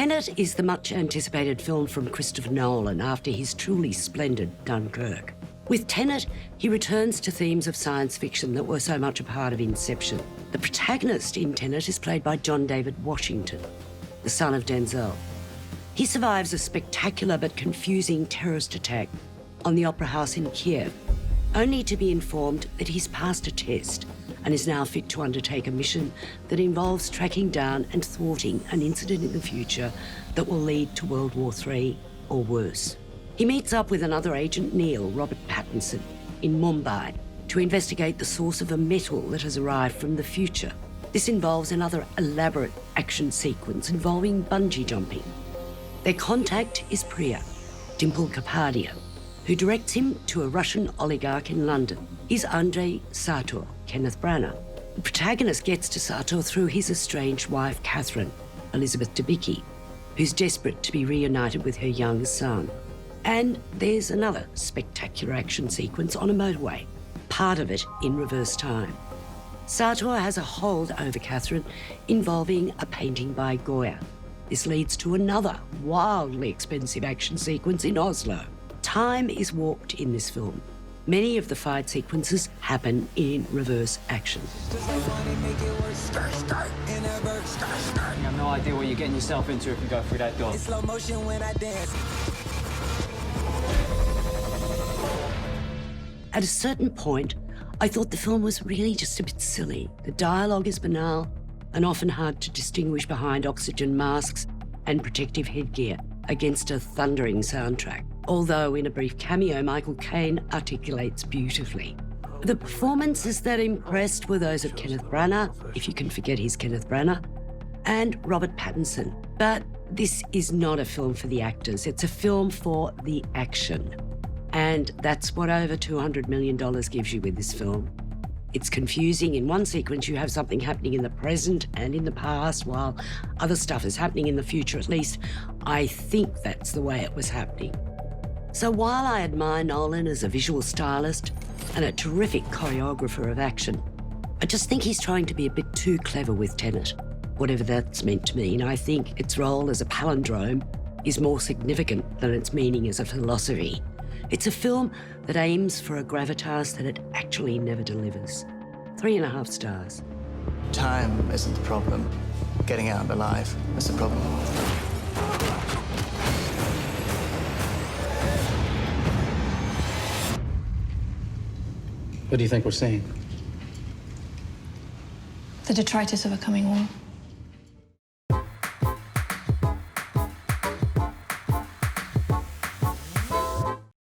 TENET is the much-anticipated film from Christopher Nolan after his truly splendid Dunkirk. With TENET, he returns to themes of science fiction that were so much a part of Inception. The protagonist in TENET is played by John David Washington, the son of Denzel. He survives a spectacular but confusing terrorist attack on the Opera House in Kiev, only to be informed that he's passed a test and is now fit to undertake a mission that involves tracking down and thwarting an incident in the future that will lead to World War III or worse. He meets up with another agent, Neil, Robert Pattinson, in Mumbai to investigate the source of a metal that has arrived from the future. This involves another elaborate action sequence involving bungee jumping. Their contact is Priya, Dimple Kapadia, who directs him to a Russian oligarch in London. He's Andrei Sartor, Kenneth Branagh. The protagonist gets to Sartor through his estranged wife, Catherine, Elizabeth Debicki, who's desperate to be reunited with her young son. And there's another spectacular action sequence on a motorway, part of it in reverse time. Sartor has a hold over Catherine involving a painting by Goya. This leads to another wildly expensive action sequence in Oslo. Time is warped in this film. Many of the fight sequences happen in reverse action. You have no idea what you're getting yourself into if you go through that door. It's slow motion when I dance. At a certain point, I thought the film was really just a bit silly. The dialogue is banal and often hard to distinguish behind oxygen masks and protective headgear against a thundering soundtrack. Although in a brief cameo, Michael Caine articulates beautifully. The performances that impressed were those of Kenneth Branagh, if you can forget he's Kenneth Branagh, and Robert Pattinson. But this is not a film for the actors, it's a film for the action. And that's what over $200 million gives you with this film. It's confusing. In one sequence, you have something happening in the present and in the past, while other stuff is happening in the future. At least, I think that's the way it was happening. So while I admire Nolan as a visual stylist and a terrific choreographer of action, I just think he's trying to be a bit too clever with TENET, whatever that's meant to mean. I think its role as a palindrome is more significant than its meaning as a philosophy. It's a film that aims for a gravitas that it actually never delivers. 3.5 stars. Time isn't the problem. Getting out alive is the problem. What do you think we're seeing? The detritus of a coming war.